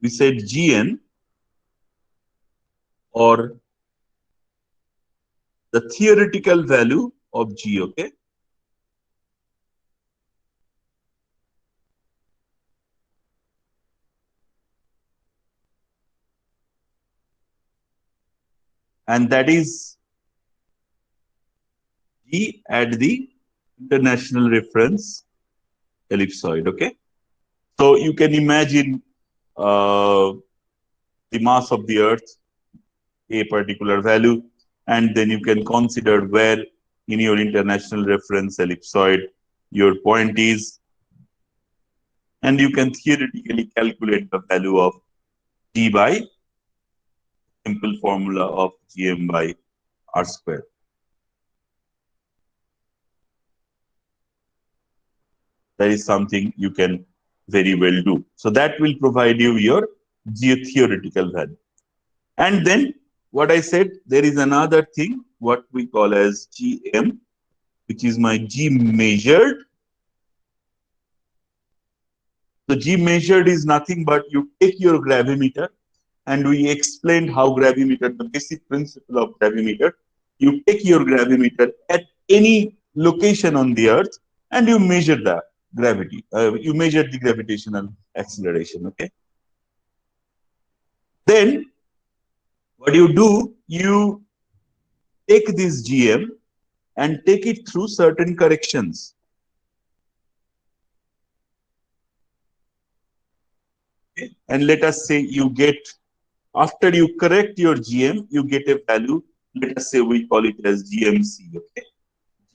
we said Gn, or the theoretical value of G, okay? And that is G at the international reference ellipsoid, okay? So you can imagine the mass of the Earth, a particular value, and then you can consider where in your international reference ellipsoid your point is, and you can theoretically calculate the value of G by simple formula of Gm by R square. That is something you can very well do. So that will provide you your geotheoretical value. And then what I said, there is another thing, what we call as Gm, which is my G measured. So G measured is nothing but you take your gravimeter, and we explained how gravimeter, the basic principle of gravimeter. You take your gravimeter at any location on the Earth and you measure the gravity. You measure the gravitational acceleration, okay? Then what you do, you take this GM and take it through certain corrections. Okay? And let us say you get, after you correct your GM, you get a value. Let us say we call it as GMC, okay?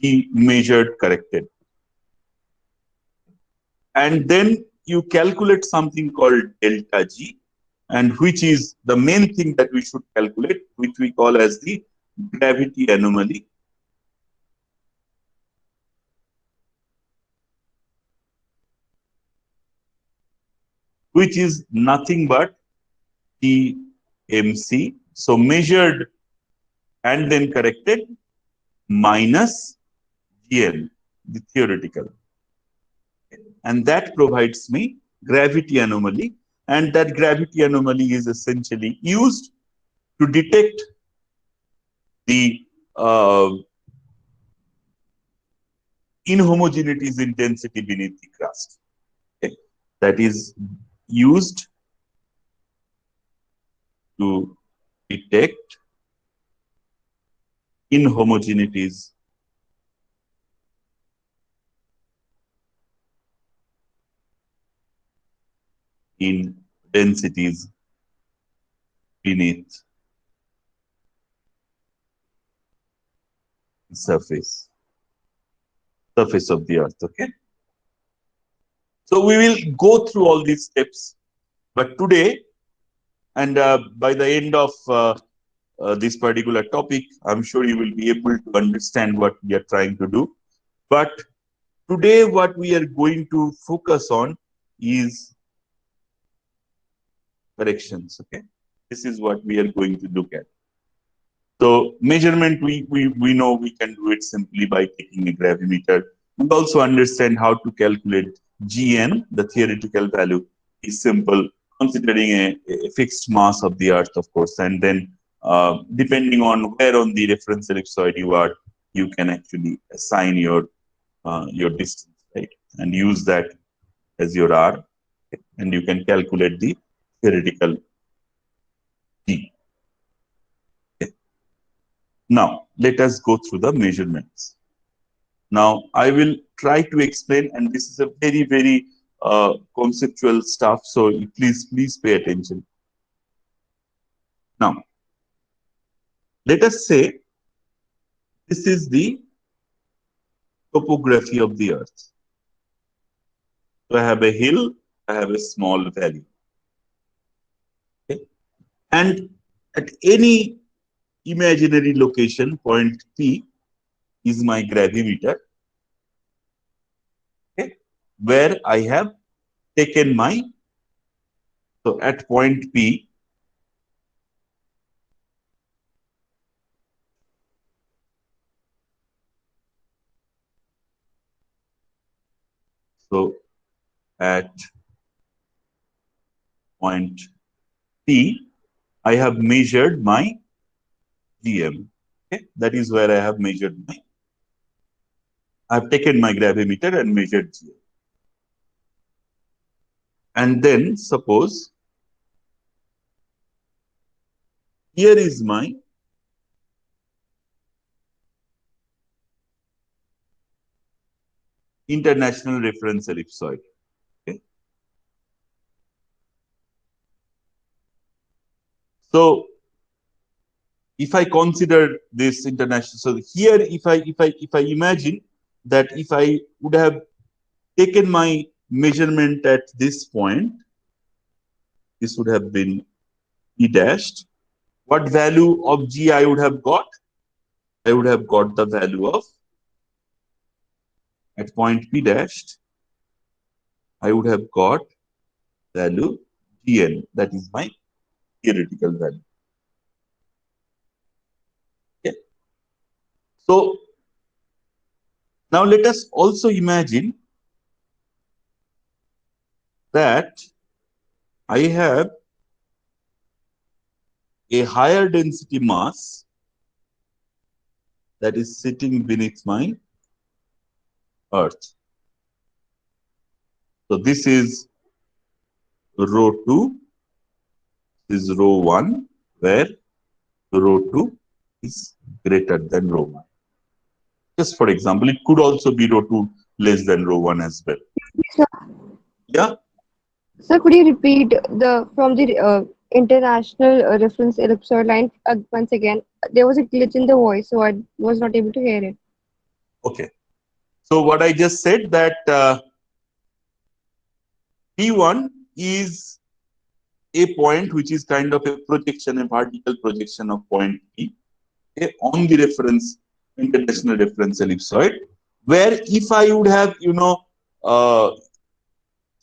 G measured corrected. And then you calculate something called delta G, and which is the main thing that we should calculate, which we call as the gravity anomaly. Which is nothing but GMC. So measured and then corrected minus GL, the theoretical. And that provides me gravity anomaly. And that gravity anomaly is essentially used to detect the inhomogeneities in density beneath the crust. Okay. That is used to detect inhomogeneities in densities beneath the surface of the Earth. Okay. So we will go through all these steps, but today, and by the end of this particular topic, I'm sure you will be able to understand what we are trying to do. But today, what we are going to focus on is corrections. Okay, this is what we are going to look at. So measurement, we know we can do it simply by taking a gravimeter. We also understand how to calculate Gn, the theoretical value is simple, considering a fixed mass of the Earth, of course, and then depending on where on the reference ellipsoid you are, you can actually assign your distance, right, and use that as your R, and you can calculate the theoretical G. Now, let us go through the measurements. Now, I will try to explain, and this is a very, very conceptual stuff, so please pay attention. Now, let us say this is the topography of the Earth. So I have a hill, I have a small valley. Okay? And at any imaginary location, point P is my gravimeter, okay, where I have taken my, so at point P, so at point T, I have measured my GM. Okay, that is where I have measured my. I have taken my gravimeter and measured GM. And then suppose here is my international reference ellipsoid. Okay. So if I consider this international, so here if I imagine that if I would have taken my measurement at this point, this would have been E dashed. What value of G I would have got? I would have got the value of, at point P dashed, I would have got value Gn. That is my theoretical value. Okay. So now let us also imagine that I have a higher density mass that is sitting beneath my Earth. So this is rho 2, this is rho 1, where rho 2 is greater than rho 1. Just for example, it could also be rho 2 less than rho 1 as well. Sir, Yeah. sir, could you repeat the from the international reference ellipsoid line once again? There was a glitch in the voice, so I was not able to hear it. Okay. So what I just said that P1 is a point which is kind of a projection, a vertical projection of point P, okay, on the reference, international reference ellipsoid, where if I would have,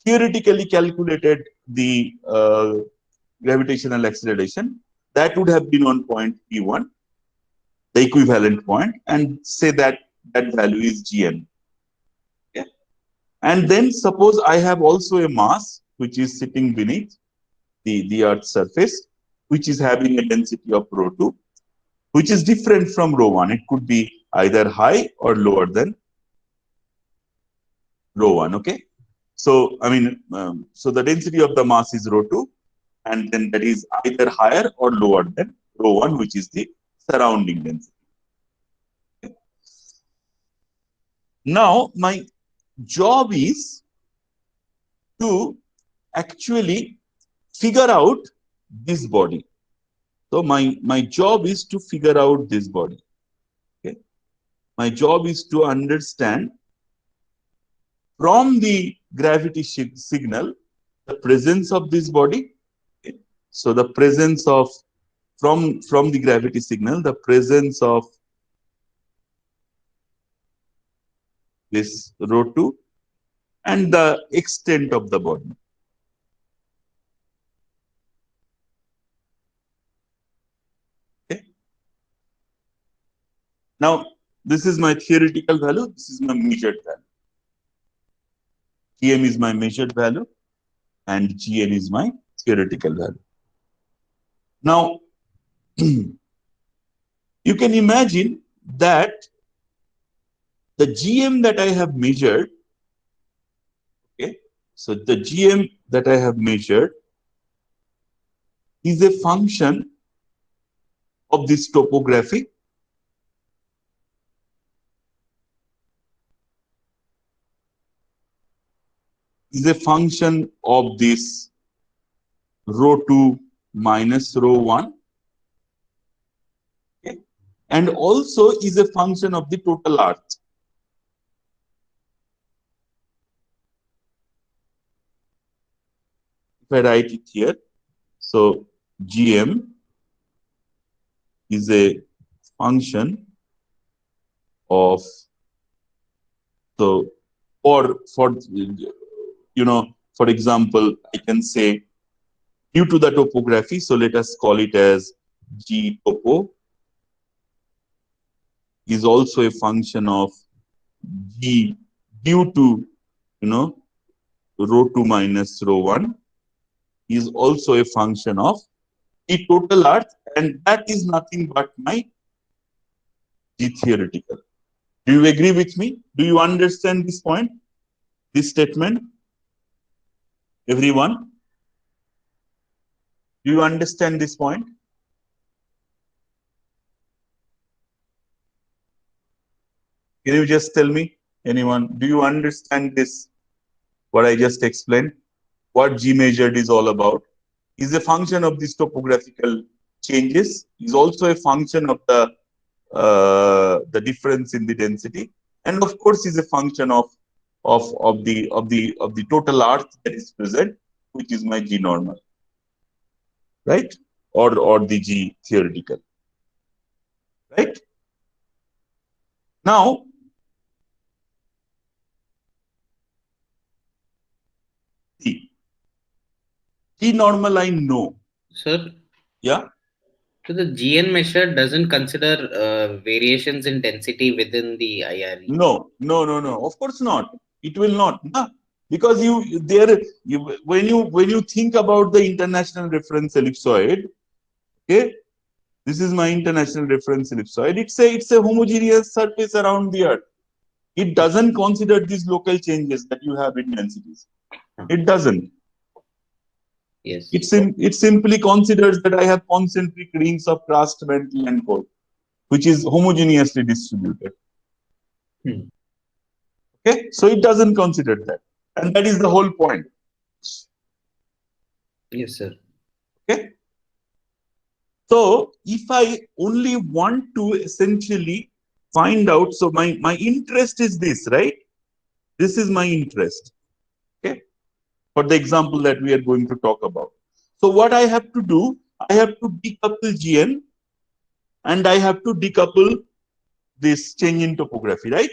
theoretically calculated the gravitational acceleration, that would have been on point P1, the equivalent point, and say that that value is Gn. Okay? And then suppose I have also a mass which is sitting beneath the Earth's surface, which is having a density of rho 2, which is different from rho 1. It could be either high or lower than rho 1. Okay. So, I mean, so the density of the mass is rho 2, and then that is either higher or lower than rho 1, which is the surrounding density. Okay. Now, my job is to actually figure out this body. So, my job is to figure out this body. Okay. My job is to understand from the gravity signal the presence of this body. Okay. So the presence of from the gravity signal, the presence of this rho 2 and the extent of the body. Okay. Now this is my theoretical value, this is my measured value. Gm is my measured value and Gn is my theoretical value. Now you can imagine that the Gm that I have measured, okay, so the Gm that I have measured is a function of this topography, is a function of this rho 2 minus rho 1, okay, and also is a function of the total Earth. If I write it here, so Gm is a function of, so for for example, I can say due to the topography, so let us call it as G topo is also a function of G due to rho 2 minus rho 1 is also a function of G total Earth, and that is nothing but my G theoretical. Do you agree with me? Do you understand this point, this statement? Everyone? Do you understand this point? Can you just tell me, anyone, do you understand this, what I just explained? What G measured is all about? Is a function of these topographical changes, is also a function of the difference in the density, and of course is a function of the total Earth that is present, which is my G normal, right? Or the G theoretical, right? Now, see, G normal I know. Sir, Yeah. so the GN measure doesn't consider variations in density within the IRE. No. Of course not. It will not. Nah. Because when you think about the international reference ellipsoid, okay, this is my international reference ellipsoid. It's a homogeneous surface around the Earth. It doesn't consider these local changes that you have in densities. It doesn't. Yes. It simply considers that I have concentric rings of crust, mantle, and core, which is homogeneously distributed. Okay, so it doesn't consider that, and that is the whole point. Yes, sir. Okay, so if I only want to essentially find out, so my interest is this, right? This is my interest. Okay, for the example that we are going to talk about. So what I have to do, I have to decouple GN, and I have to decouple this change in topography, right?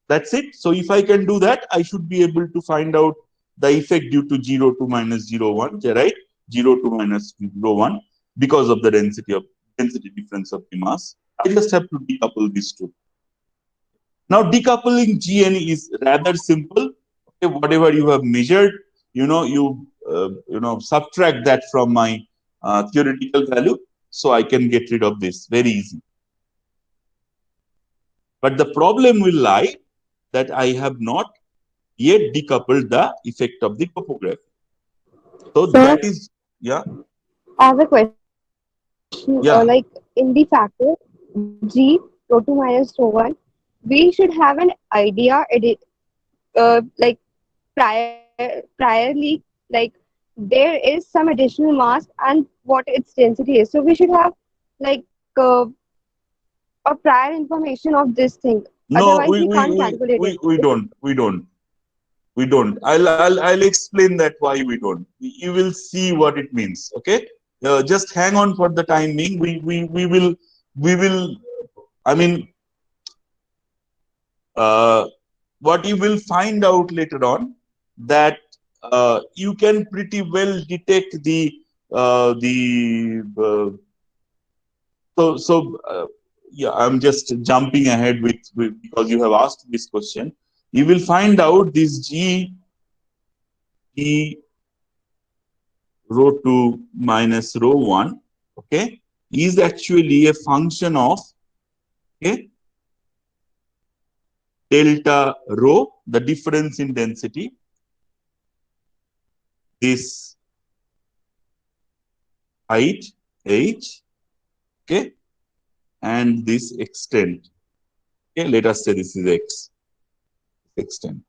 That's it. So if I can do that, I should be able to find out the effect due to 0, 2, minus 0, 1, right? 0, 2, minus 0, 1, because of the density difference of the mass. I just have to decouple these two. Now decoupling GN is rather simple. Okay, whatever you have measured, you subtract that from my theoretical value, so I can get rid of this very easy. But the problem will lie that I have not yet decoupled the effect of the topography. So that is, yeah. I have a question. Yeah. Like in the factor G rho 2 minus rho 1, we should have an idea. Like priorly, like there is some additional mass and what its density is. So we should have like a prior information of this thing. No, Otherwise, we can't calculate it. we don't. I'll explain that why we don't. You will see what it means. Okay, just hang on for the time being. We will. I mean, what you will find out later on, that you can pretty well detect yeah, I'm just jumping ahead with because you have asked this question. You will find out this G rho 2 minus rho 1, okay, is actually a function of, okay, delta rho, the difference in density, this height h, okay, and this extent. Okay, let us say this is x, extent.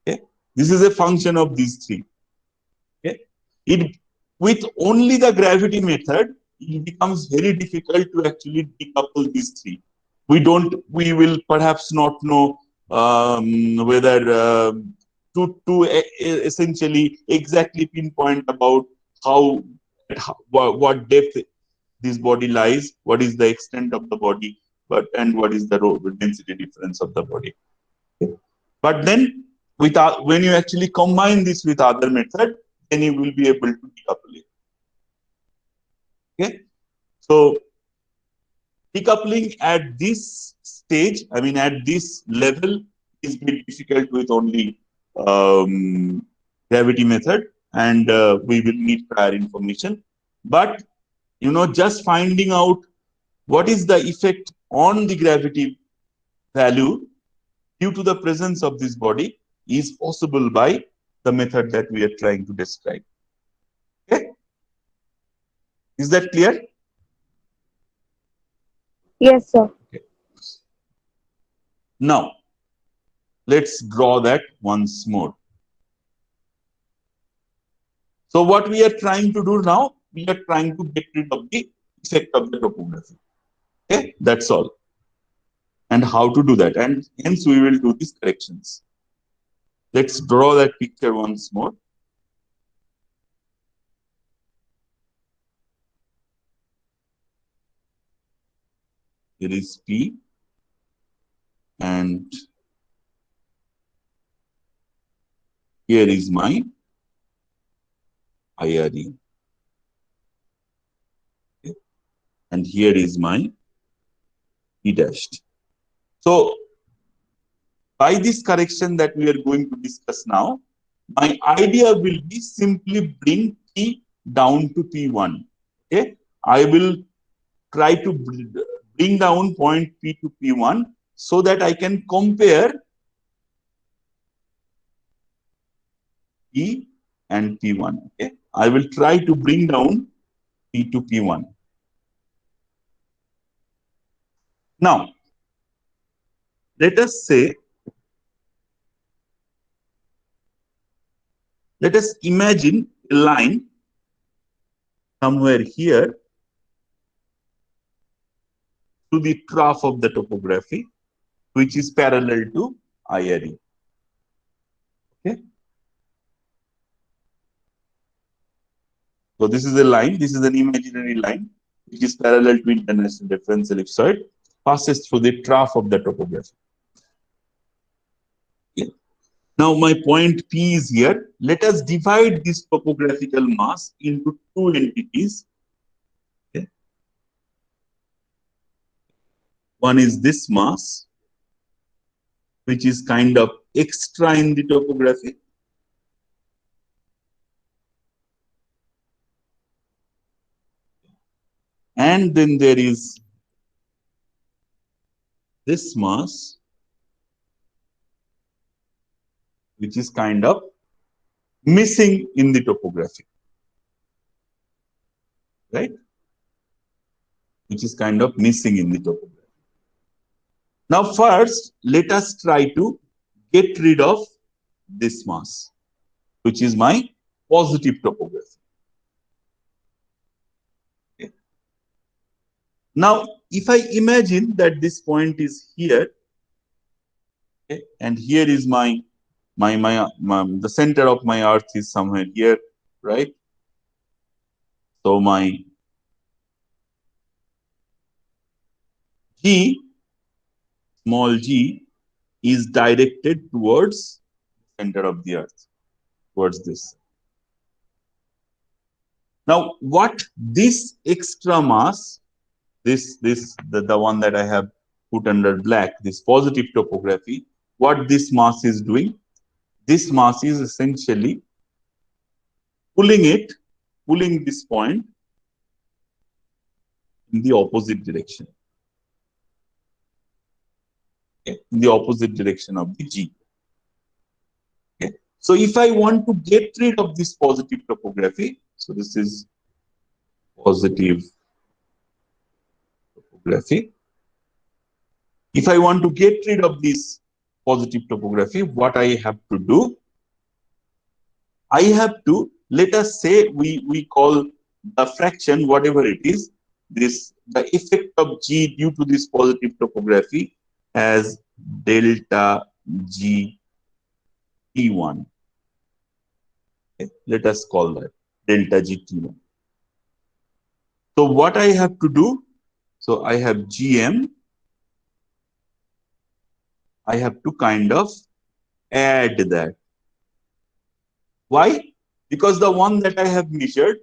Okay, this is a function of these three. Okay, with only the gravity method, it becomes very difficult to actually decouple these three. We will perhaps not know whether to essentially exactly pinpoint about what depth this body lies, what is the extent of the body, and what is the density difference of the body. Okay. But then, when you actually combine this with other method, then you will be able to decouple it. Okay, so decoupling at this stage, I mean at this level, is very difficult with only gravity method. and we will need prior information. But just finding out what is the effect on the gravity value due to the presence of this body is possible by the method that we are trying to describe. Okay, is that clear? Yes, sir. Okay. Now let's draw that once more. So what we are trying to do now, we are trying to get rid of the effect of the topography. Okay, that's all. And how to do that, and hence we will do these corrections. Let's draw that picture once more. Here is P, and here is my IRE. Okay. And here is my P dashed. So by this correction that we are going to discuss now, my idea will be simply bring P down to P1. Okay, I will try to bring down point P to P1 so that I can compare P and P1. Okay, I will try to bring down P to P1. Now, let us say, let us imagine a line somewhere here to the trough of the topography, which is parallel to IRE. Okay. So this is a line, this is an imaginary line, which is parallel to international reference ellipsoid, passes through the trough of the topography. Okay. Now my point P is here. Let us divide this topographical mass into two entities. Okay. One is this mass, which is kind of extra in the topography. And then there is this mass, which is kind of missing in the topography, right? Which is kind of missing in the topography. Now, first, let us try to get rid of this mass, which is my positive topography. Okay. Now, if I imagine that this point is here, okay, and here is the center of my earth is somewhere here, right? So my G, small g, is directed towards the center of the earth, towards this. Now, what this extra mass, the one that I have put under black, this positive topography, what this mass is doing, this mass is essentially pulling this point in the opposite direction. Okay, in the opposite direction of the G. Okay. So if I want to get rid of this positive topography, so this is positive topography. If I want to get rid of this positive topography, what I have to do, I have to, let us say we call the fraction, whatever it is, the effect of G due to this positive topography as delta G T1. Okay. Let us call that delta G T1. So what I have to do, so I have GM, I have to kind of add that. Why? Because the one that I have measured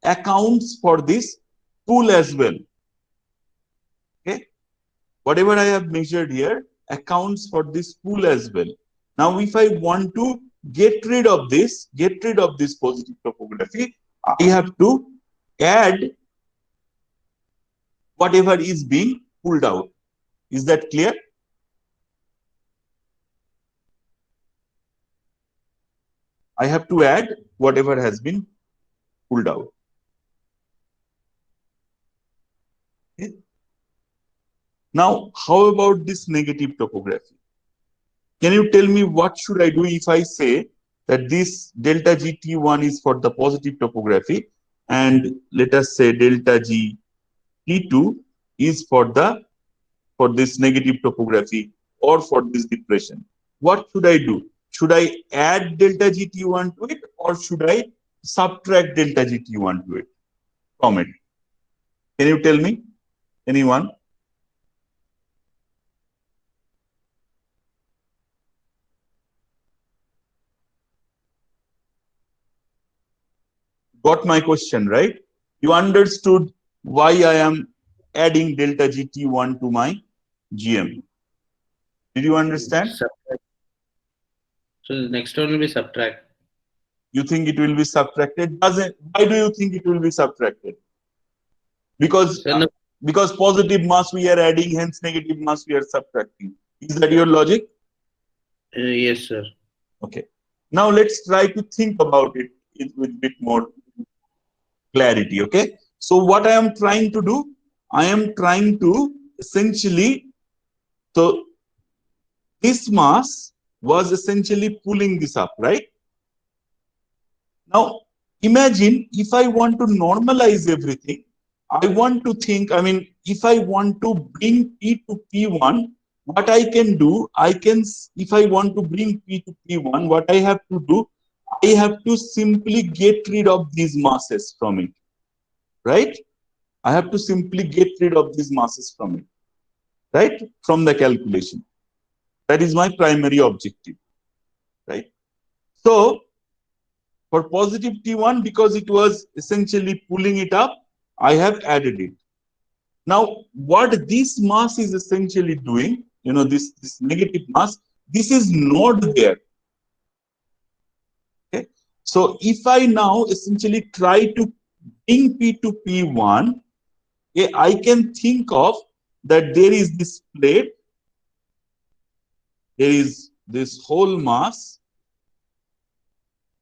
accounts for this pull as well. Okay. Whatever I have measured here accounts for this pull as well. Now, if I want to get rid of this positive topography, I have to add whatever is being pulled out. Is that clear? I have to add whatever has been pulled out. Okay. Now, how about this negative topography? Can you tell me what should I do if I say that this delta GT1 is for the positive topography and let us say delta GT2 is for this negative topography or for this depression? What should I do? Should I add delta GT1 to it or should I subtract delta GT1 to it from it? Can you tell me? Anyone? Got my question, right? You understood why I am adding delta GT1 to my GM. Did you understand? Subtract. So the next one will be subtract. You think it will be subtracted? Why do you think it will be subtracted? Because So no, because positive mass we are adding, hence negative mass we are subtracting. Is that your logic? yes, sir. Okay. Now let's try to think about it with a bit more clarity. Okay. So what I am trying to do, I am trying to essentially, so this mass was essentially pulling this up, right? Now imagine if I want to normalize everything, I want to think, I mean, if I want to bring P to P1, what I can do, if I want to bring P to P1, what I have to do, I have to simply get rid of these masses from it, right? I have to simply get rid of these masses from it, right? From the calculation. That is my primary objective, right? So for positive T1, because it was essentially pulling it up, I have added it. Now, what this mass is essentially doing, this negative mass, this is not there. Okay. So if I now essentially try to bring P to P1, okay, I can think of that there is this plate, there is this whole mass,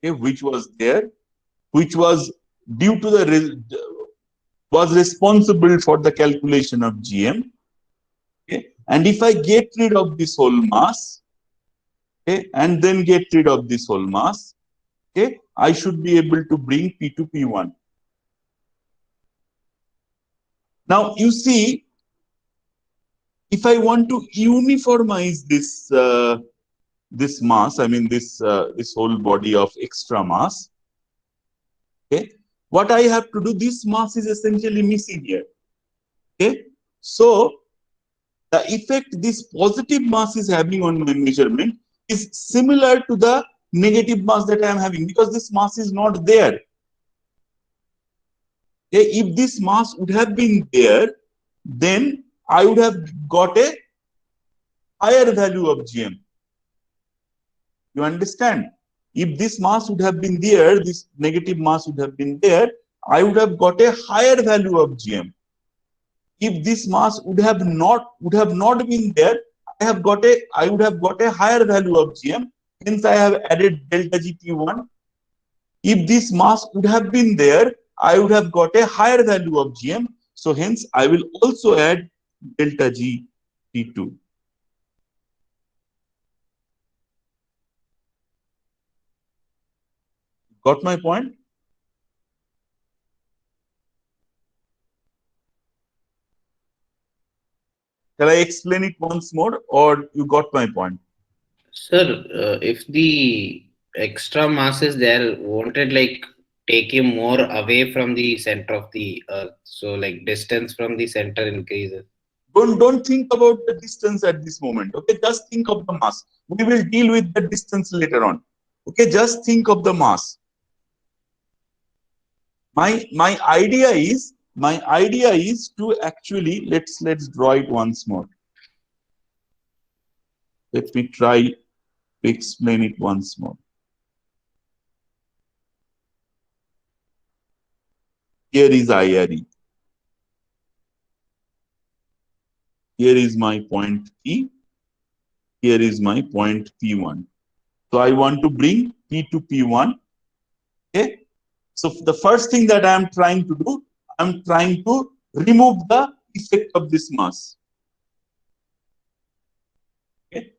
okay, which was there, which was due to was responsible for the calculation of GM. Okay. And if I get rid of this whole mass, okay, and then get rid of this whole mass, okay, I should be able to bring P to P1. Now you see, if I want to uniformize this mass, I mean this whole body of extra mass, okay, what I have to do, this mass is essentially missing here. Okay, so the effect this positive mass is having on my measurement is similar to the negative mass that I am having, because this mass is not there. Okay, if this mass would have been there, then I would have got a higher value of GM. You understand? If this mass would have been there, this negative mass would have been there, I would have got a higher value of GM. If this mass would have not been there, I would have got a higher value of GM. Hence, I have added delta GT1. If this mass would have been there, I would have got a higher value of GM. So hence, I will also add delta GT2. Got my point? Shall I explain it once more, or you got my point? Sir, if the extra mass is there, won't it like take you more away from the center of the earth? So like distance from the center increases. Don't think about the distance at this moment. Okay, just think of the mass. We will deal with the distance later on. Okay, just think of the mass. My idea is to actually let's draw it once more. Let me try to explain it once more. Here is IRE. Here is my point P. Here is my point P1. So I want to bring P to P1. Okay. So the first thing that I am trying to do, I'm trying to remove the effect of this mass. Okay.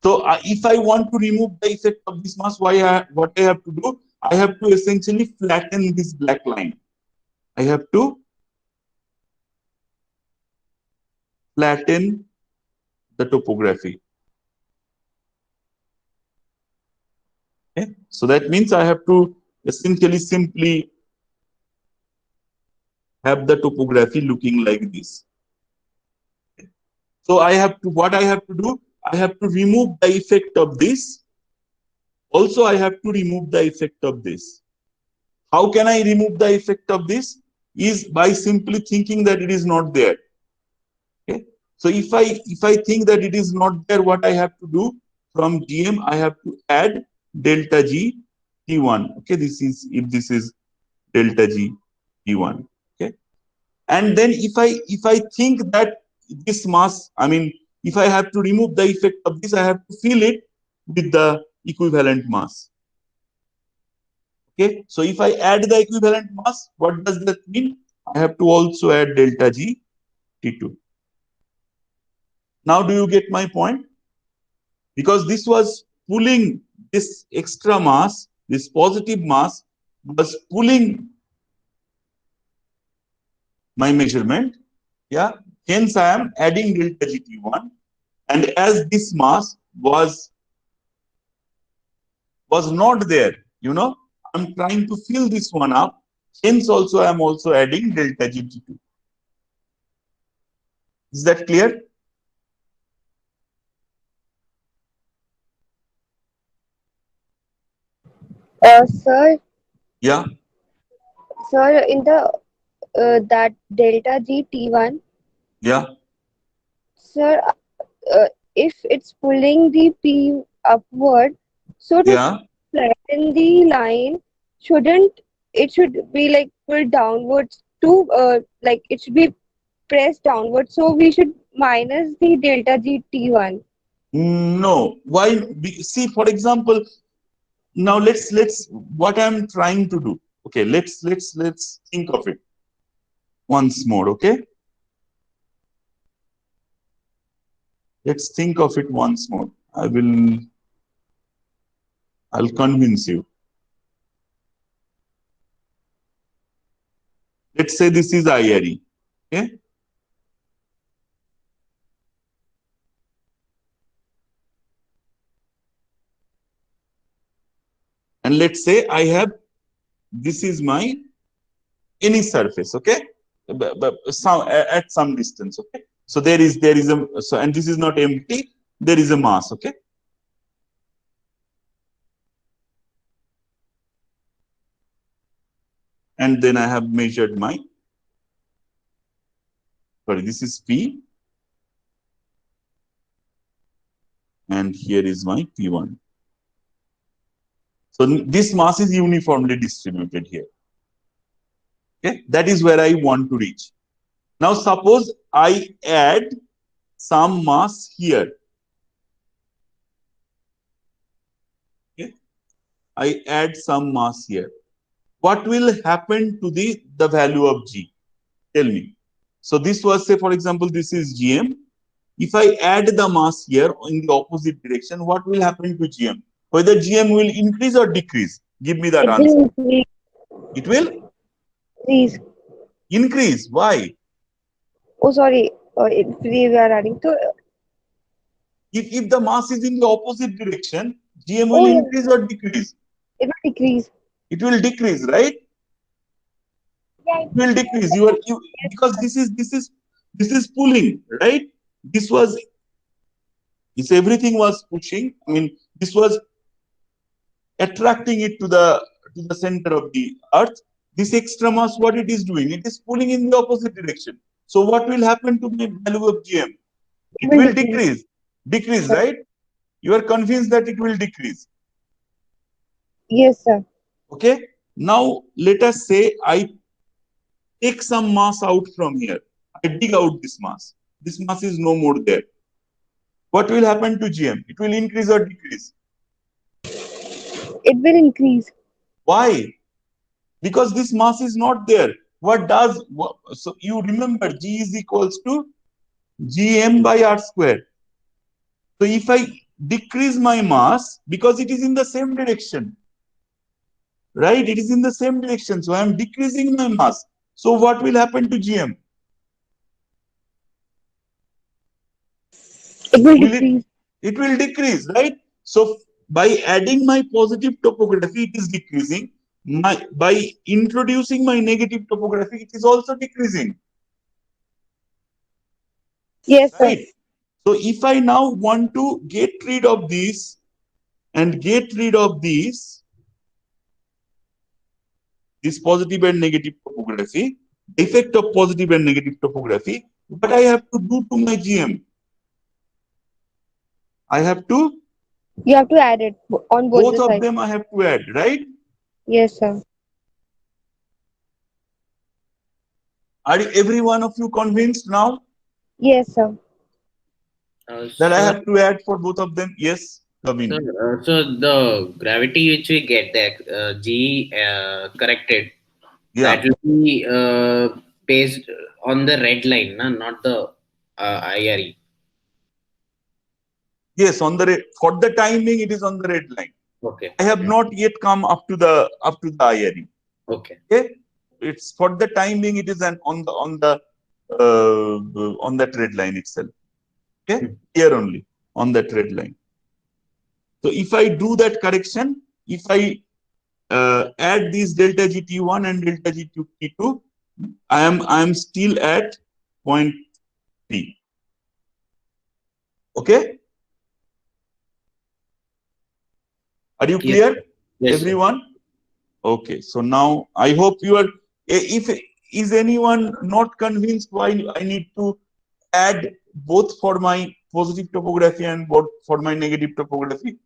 So if I want to remove the effect of this mass, what I have to do? I have to essentially flatten this black line. I have to flatten the topography. Okay. So that means I have to essentially simply have the topography looking like this. So what I have to do? I have to remove the effect of this. Also, I have to remove the effect of this. How can I remove the effect of this? Is by simply thinking that it is not there. Okay. So if I think that it is not there, what I have to do from GM, I have to add delta G T1. Okay, this is if this is delta G T1. Okay, and then if I think that this mass, I mean, if I have to remove the effect of this, I have to fill it with the equivalent mass. Okay, so if I add the equivalent mass, what does that mean? I have to also add delta G T2. Now, do you get my point? Because this was pulling this extra mass, this positive mass was pulling my measurement. Yeah. Hence, I am adding delta GT1. And as this mass was not there, I'm trying to fill this one up. Hence, also, I am also adding delta GT2. Is that clear? Sir, Yeah. sir, in the that delta G T1, Yeah. sir, if it's pulling the P upward, so to Yeah. flatten the line, shouldn't it should be like pulled downwards to like it should be pressed downwards. So we should minus the delta G T1. No. Why? See, for example, now let's what I'm trying to do. Okay, let's think of it once more. Okay, let's think of it once more. I'll convince you. Let's say this is IRE. Okay, and let's say I have, this is my any surface. Okay, but at some distance. Okay, so there is a, so, and this is not empty, there is a mass. Okay, and then I have measured my, sorry, this is P, and here is my P1. So this mass is uniformly distributed here. Okay, that is where I want to reach. Now suppose I add some mass here. Okay, I add some mass here. What will happen to the value of G? Tell me. So this was, say, for example, this is GM. If I add the mass here in the opposite direction, what will happen to GM? Whether GM will increase or decrease? Give me that It answer. will increase. It will increase. Why? Oh, sorry. We are adding to. If the mass is in the opposite direction, GM will Oh, yeah. increase or decrease? It will decrease. It will decrease, right? Yeah. It will decrease. Because this is pulling, right? This was, if everything was pushing, I mean, this was attracting it to the center of the earth. This extra mass, what it is doing? It is pulling in the opposite direction. So what will happen to the value of GM? It will decrease. Decrease, right? You are convinced that it will decrease. Yes, sir. Okay. Now let us say take some mass out from here. I dig out this mass. This mass is no more there. What will happen to GM? It will increase or decrease? It will increase. Why? Because this mass is not there. So you remember G is equals to Gm by R square. So if I decrease my mass, because it is in the same direction, right? It is in the same direction. So I am decreasing my mass. So what will happen to GM? It will Will decrease. it will decrease, right? So by adding my positive topography, it is decreasing. By introducing my negative topography, it is also decreasing, Yes, sir. right? So if I now want to get rid of this and get rid of this positive and negative topography, the effect of positive and negative topography, what I have to do to my GM? I have to, You have to add it on both both the of sides. them I have to add, right? Yes, sir. Are every one of you convinced now Yes, sir. that I So, have to add for both of them? Yes, so, Kavin. so the gravity which we get, the G corrected, Yeah. that will be based on the red line, not the IRE. Yes, on the for the timing it is on the red line. Okay. I have not yet come up to the IRE. Okay. Okay, it's for the timing it is on that red line itself. Okay, here only on that red line. So if I do that correction, if I add these delta GT1 and delta GT2, I am still at 0.3. Okay, are you clear, Yes, everyone? Okay, so now I hope you are. If is anyone not convinced why I need to add both for my positive topography and both for my negative topography?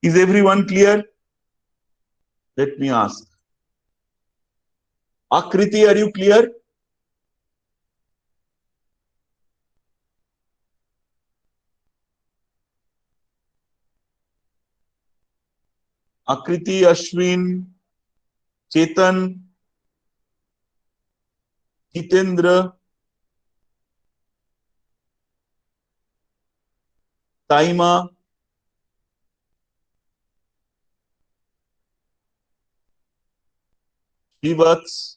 Is everyone clear? Let me ask. Akriti, are you clear? Akriti, Ashwin, Chetan, Jitendra, Taima, Vivats.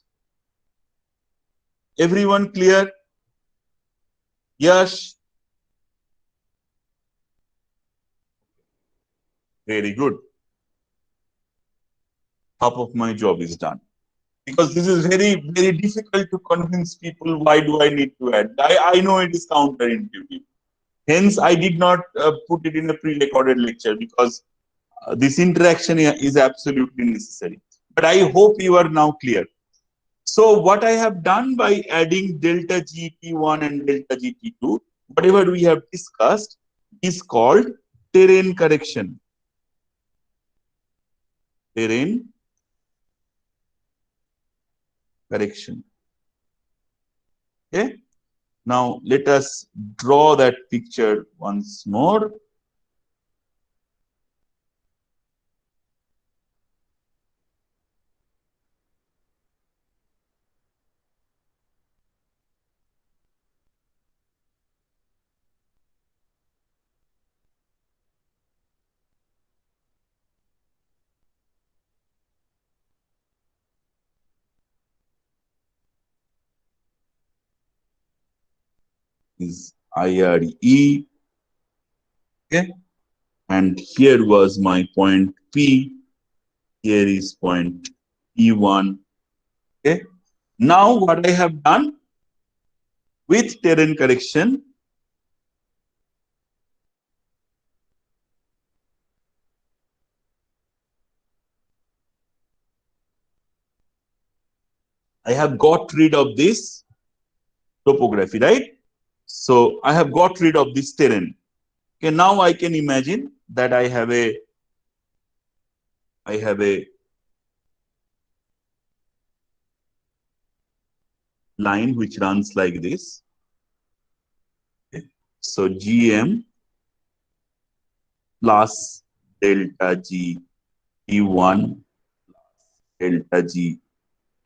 Everyone clear? Yash? Very good. Half of my job is done. Because this is very, very difficult to convince people why do I need to add. I know it is counterintuitive. Hence, I did not put it in a pre-recorded lecture because this interaction is absolutely necessary. But I hope you are now clear. So what I have done by adding delta GT1 and delta GT2, whatever we have discussed is called terrain correction. Terrain correction. Okay. Now let us draw that picture once more. Is IRE. Okay. And here was my point P. Here is point P1. Okay. Now what I have done with terrain correction, I have got rid of this topography, right? So I have got rid of this terrain. Okay, now I can imagine that I have a line which runs like this. Okay. So Gm plus delta G T1 delta G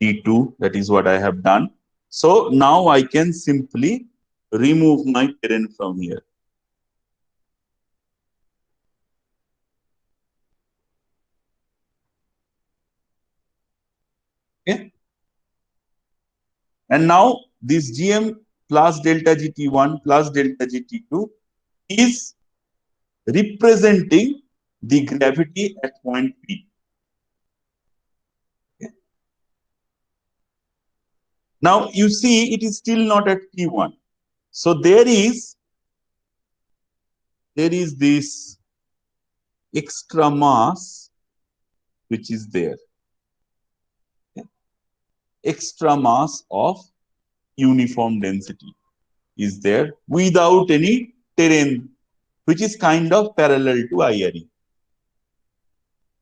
T2, that is what I have done. So now I can simply remove my terrain from here. Okay. And now this Gm plus delta GT1 plus delta GT2 is representing the gravity at point P. Okay. Now you see it is still not at P1. So there is this extra mass which is there. Okay. Extra mass of uniform density is there without any terrain, which is kind of parallel to IRE.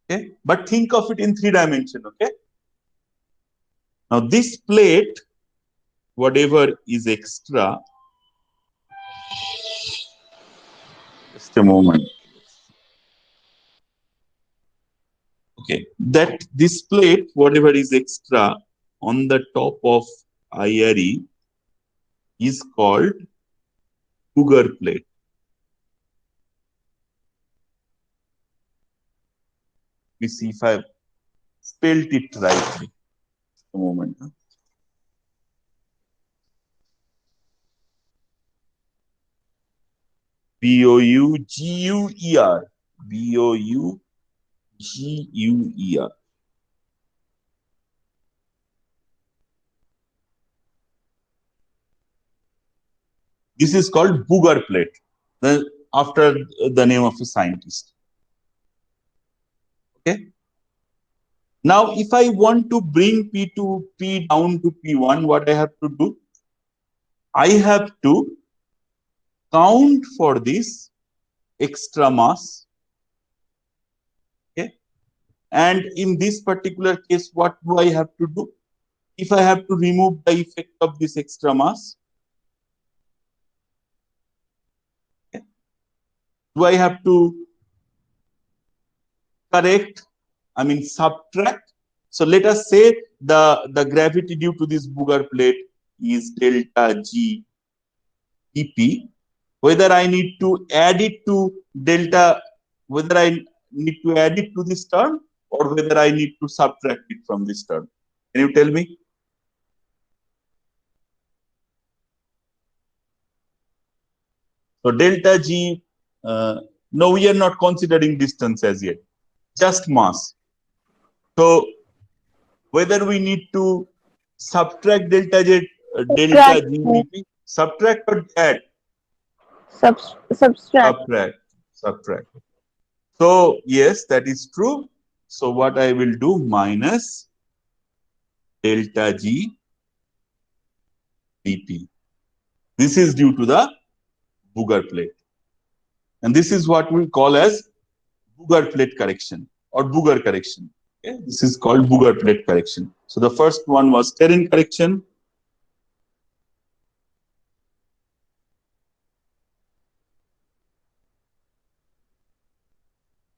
Okay, but think of it in 3 dimension. Okay, now this plate, whatever is extra, just a moment. Okay, that this plate, whatever is extra on the top of IRE, is called Cougar plate. Let me see if I've spelled it rightly. Just a moment. Bouguer. Bouguer. This is called Bouguer plate, after the name of a scientist. Okay. Now, if I want to bring P down to P1, what I have to do? I have to count for this extra mass. Okay. And in this particular case, what do I have to do? If I have to remove the effect of this extra mass, okay, do I have to correct? I mean, subtract. So let us say the gravity due to this Bouguer plate is delta G EP. Whether I need to add it to delta, whether I need to add it to this term or whether I need to subtract it from this term. Can you tell me? So delta G, no, we are not considering distance as yet, just mass. So whether we need to subtract delta G, subtract or add? Subtract. Subtract. So yes, that is true. So what I will do, minus delta G dP. This is due to the Bouguer plate. And this is what we call as Bouguer plate correction or Bouguer correction. Okay? This is called Bouguer plate correction. So the first one was terrain correction.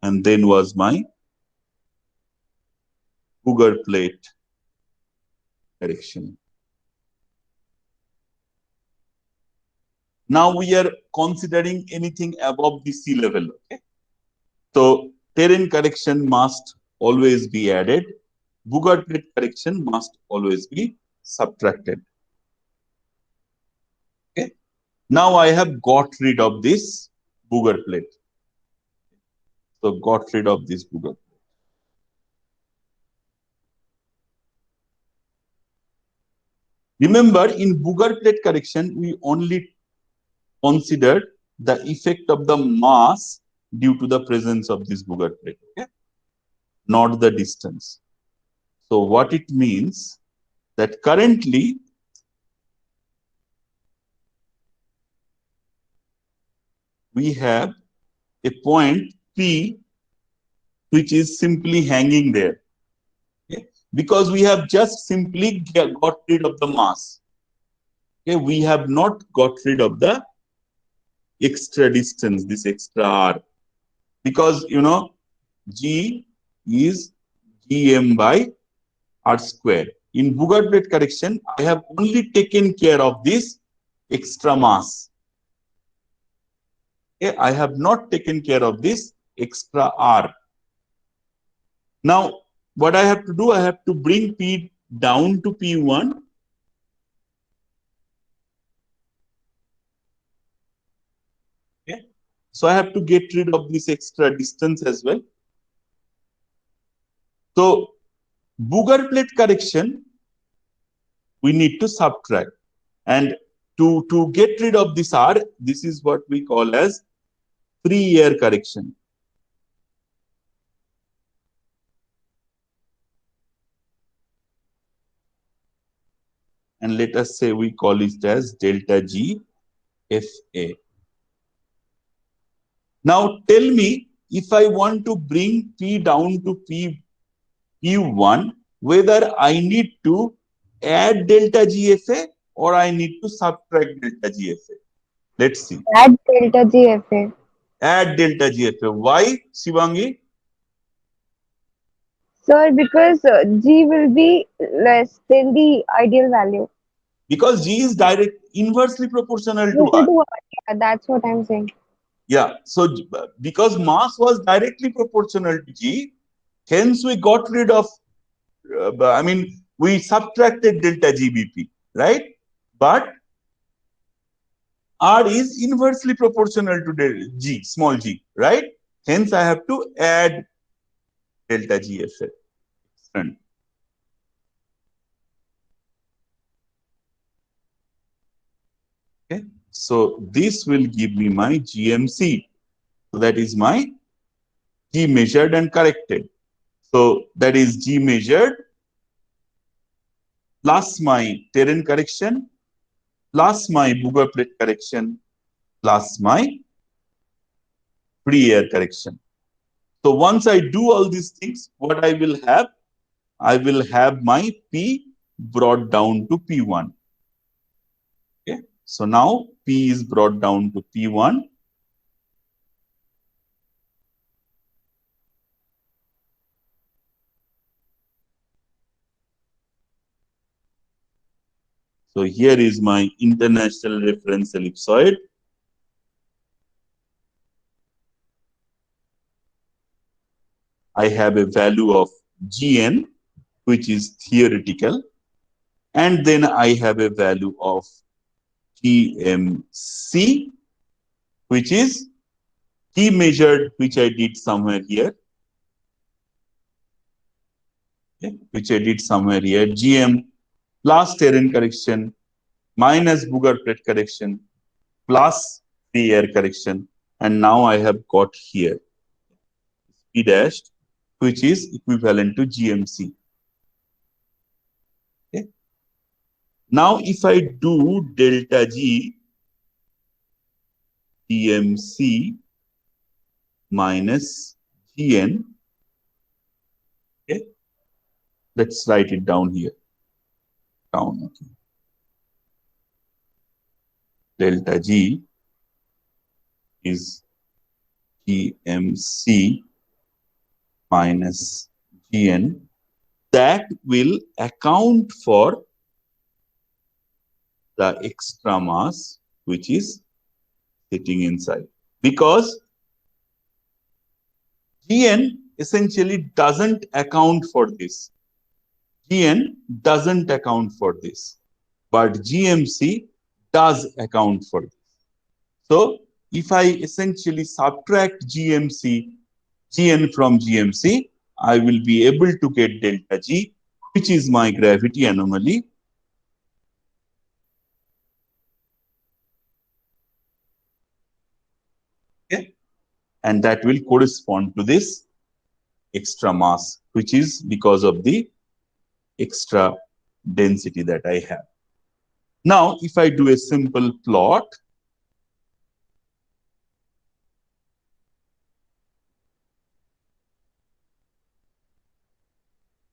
And then was my Bouguer plate correction. Now we are considering anything above the sea level. Okay? So terrain correction must always be added. Bouguer plate correction must always be subtracted. Okay. Now I have got rid of this Bouguer plate. So got rid of this Bouguer plate. Remember, in Bouguer plate correction, we only considered the effect of the mass due to the presence of this Bouguer plate, okay? Not the distance. So what it means that currently we have a point P which is simply hanging there, okay? Because we have just simply got rid of the mass. Okay, we have not got rid of the extra distance, this extra r, because g is gm by r square. In Bugart plate correction, I have only taken care of this extra mass. Okay, I have not taken care of this extra r. Now, what I have to do, I have to bring P down to P1. Okay. So I have to get rid of this extra distance as well. So Bugart plate correction, we need to subtract. And to get rid of this R, this is what we call as free air correction. And let us say we call it as delta G FA. Now tell me, if I want to bring P down to P1, whether I need to add delta GFA or I need to subtract delta GFA. Let's see. Add delta GFA. Add delta GFA. Why, Shivangi? Sir, because G will be less than the ideal value. Because G is inversely proportional to Equal R. to, yeah, that's what I'm saying. Yeah. So because mass was directly proportional to G, hence we got rid of, we subtracted delta GBP, right? But R is inversely proportional to G, small g, right? Hence I have to add delta GFA. Okay. So this will give me my GMC. So that is my G measured and corrected. So that is G measured plus my terrain correction plus my Bugart plate correction plus my free air correction. So once I do all these things, what I will have my P brought down to P1. Okay. So now P is brought down to P1. So here is my international reference ellipsoid. I have a value of Gn, which is theoretical. And then I have a value of GMC, which is T measured, which I did somewhere here. Okay, which I did somewhere here. GM plus terrain correction minus Bugart plate correction plus free air correction. And now I have got here P dashed, which is equivalent to GMC. Okay. Now, if I do delta G GMC minus GN, okay, let's write it down here. Okay. Delta G is GMC minus GN. That will account for the extra mass which is sitting inside. Because GN essentially doesn't account for this. GN doesn't account for this. But GMC does account for this. So if I essentially subtract GN from GMC, I will be able to get delta G, which is my gravity anomaly. Okay. And that will correspond to this extra mass, which is because of the extra density that I have. Now, if I do a simple plot,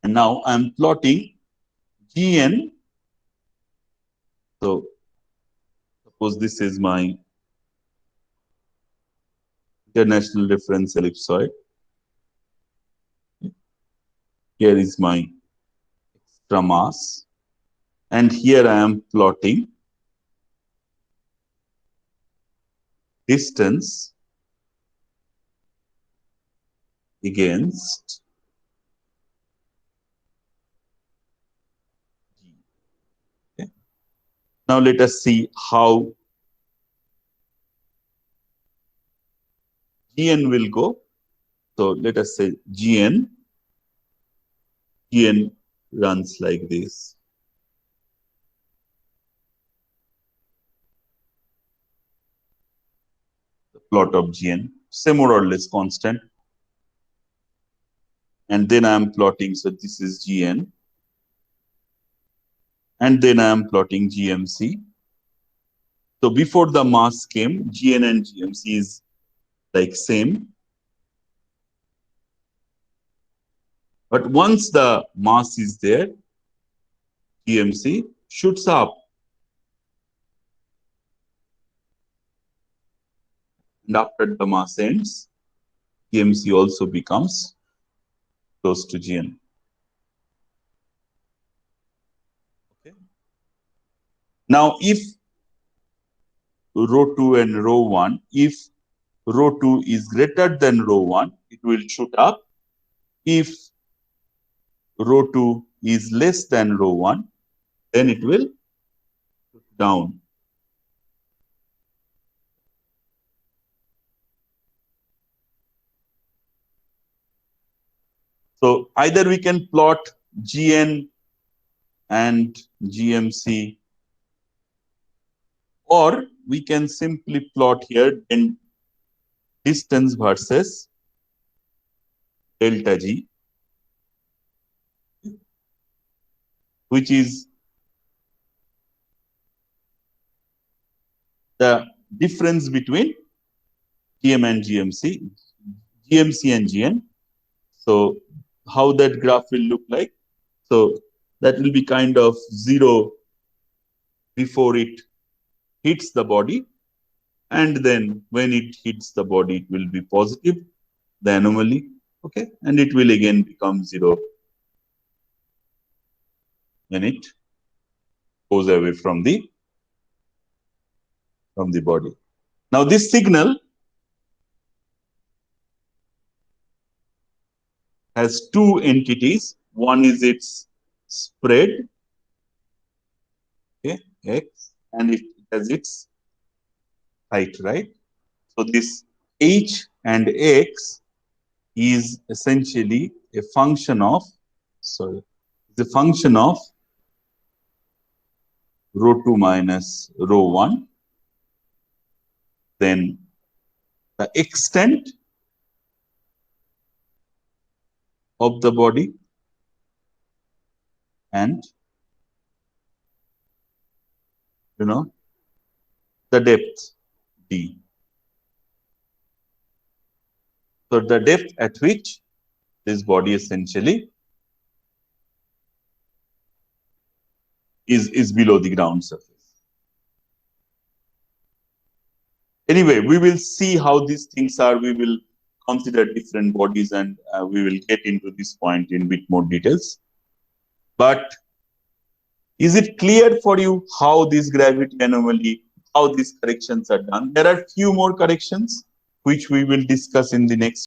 and now I'm plotting Gn. So Suppose this is my international reference ellipsoid. Here is my extra mass, and here I am plotting distance against G. Okay. Now let us see how Gn will go. So let us say Gn runs like this. The plot of Gn, say more or less constant. And then I am plotting, so this is Gn. And then I am plotting GMC. So before the mass came, Gn and GMC is like same. But once the mass is there, GMC shoots up. And after the mass ends, GMC also becomes close to Gn. Okay. Now, if rho 2 and rho 1, if rho 2 is greater than rho 1, it will shoot up. If rho 2 is less than rho 1, then it will shoot down. So either we can plot Gn and GMC, or we can simply plot here in distance versus delta G, which is the difference between GM and GMC, GMC and Gn. So how that graph will look like? So that will be kind of 0 before it hits the body, and then when it hits the body, it will be positive, the anomaly, okay, and it will again become 0 when it goes away from the body. Now this signal has two entities. One is its spread, okay, x, and it has its height, right? So this h and x is essentially a function of, the function of rho 2 minus rho 1. Then the extent of the body and the depth d. So the depth at which this body essentially is below the ground surface. Anyway, we will see how these things are. We will consider different bodies, and we will get into this point in a bit more details. But is it clear for you how this gravity anomaly, how these corrections are done? There are few more corrections which we will discuss in the next